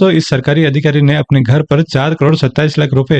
तो इस सरकारी अधिकारी ने अपने घर पर 4 करोड़ 27 लाख रुपए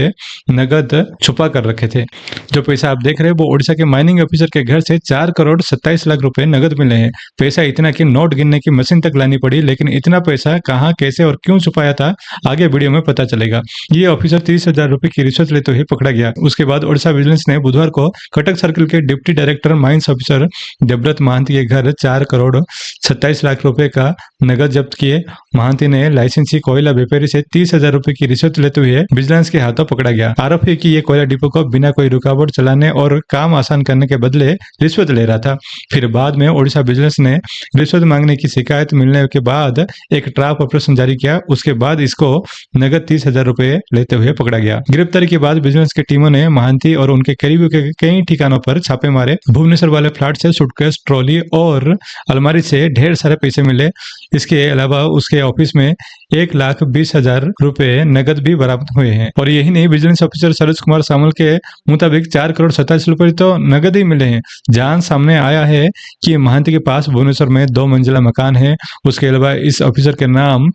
नगद छुपा कर रखे थे। जो पैसा आप देख रहे हैं वो ओडिशा के माइनिंग ऑफिसर के घर से 4 करोड़ 27 लाख रुपए नगद मिले हैं। पैसा इतना कि नोट गिनने की मशीन तक लानी पड़ी, लेकिन इतना पैसा कहां, कैसे और क्यों छुपाया था आगे वीडियो में पता चलेगा। ये ऑफिसर 30,000 रुपए की रिश्वत लेते हुए पकड़ा गया। उसके बाद ओडिशा विजिलेंस ने बुधवार को कटक सर्किल के deputy director mines officer Debabrata Mahanty के घर 4 करोड़ 27 लाख रुपए का नगद जब्त किए। महांती ने लाइसेंसी कोयला व्यापारी से 30,000 रुपए की रिश्वत लेते हुए विजिलेंस के हाथों पकड़ा गया। आरोप है कि ये कोयला डिपो को बिना कोई रुकावट चलाने और काम आसान करने के बदले रिश्वत ले रहा था। फिर बाद में ओडिशा विजिलेंस ने रिश्वत मांगने की शिकायत मिलने के बाद एक ट्रैप ऑपरेशन जारी किया। उसके बाद इसको नगद 30,000 रुपए लेते हुए पकड़ा गया। गिरफ्तारी के बाद विजिलेंस की टीमों ने महांती और उनके करीबियों के कई ठिकानों पर छापे मारे। भुवनेश्वर वाले फ्लैट से सूटकेस, ट्रॉली और अलमारी से ढेर सारे पैसे मिले। इसके अलावा उसके ऑफिस में 1,20,000 रुपए नगद भी बरामद हुए हैं। और यही नहीं, विजिलेंस ऑफिसर सरोज कुमार सामल के मुताबिक 4 करोड़ 27 रुपए तो नगद ही मिले हैं। जहां सामने आया है कि महांती के पास भुवनेश्वर में 2 मंजिला मकान है। उसके अलावा इस ऑफिसर के नाम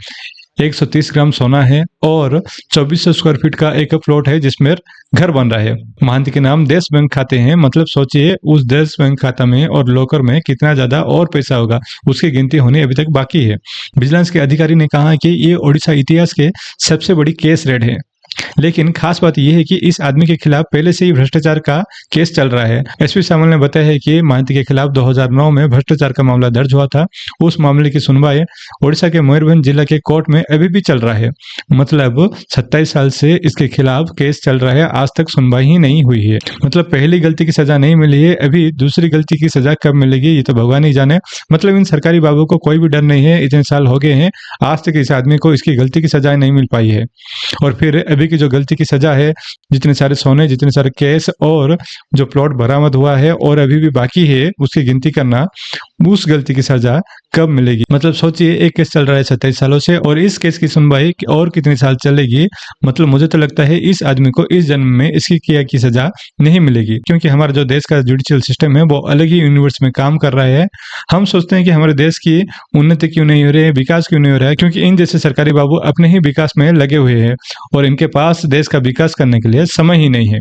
130 ग्राम सोना है और 2400 स्क्वायर फीट का एक प्लॉट है जिसमें घर बन रहा है। महांती के नाम देश बैंक खाते हैं। मतलब सोचिए उस देश बैंक खाता में और लॉकर में कितना ज्यादा और पैसा होगा, उसकी गिनती होनी अभी तक बाकी है। विजिलेंस के अधिकारी ने कहा कि ये ओडिशा इतिहास के सबसे बड़ी केस रेड है। लेकिन खास बात यह है कि इस आदमी के खिलाफ पहले से ही भ्रष्टाचार का केस चल रहा है। एसपी सामल ने बताया है कि महांती के खिलाफ 2009 में भ्रष्टाचार का मामला दर्ज हुआ था। उस मामले की सुनवाई ओडिशा के मयूरभंज जिला के कोर्ट में अभी भी चल रहा है। मतलब 27 साल से इसके खिलाफ केस चल रहा है, आज तक सुनवाई ही नहीं हुई है। मतलब पहली गलती की सजा नहीं मिली है, अभी दूसरी गलती की सजा कब मिलेगी ये तो भगवान ही जाने। मतलब इन सरकारी बाबू को कोई भी डर नहीं है। इतने साल हो गए हैं, आज तक इस आदमी को इसकी गलती की सजा नहीं मिल पाई है। और फिर अभी की जो गलती की सजा है, जितने सारे सोने, जितने सारे केस और जो प्लॉट बरामद हुआ है और अभी भी बाकी है उसकी गिनती करना, उस गलती की सजा कब मिलेगी। मतलब सोचिए एक केस चल रहा है 27 सालों से और इस केस की सुनवाई और कितने साल चलेगी। मतलब मुझे तो लगता है इस आदमी को इस जन्म में इसकी किया की सजा नहीं मिलेगी, क्योंकि हमारा जो देश का जुडिशियल सिस्टम है वो अलग ही यूनिवर्स में काम कर रहा है। हम सोचते हैं कि हमारे देश की उन्नति क्यों नहीं हो रही है, विकास क्यों नहीं हो रहा है, क्योंकि इन जैसे सरकारी बाबू अपने ही विकास में लगे हुए हैं और इनके पास देश का विकास करने के लिए समय ही नहीं है।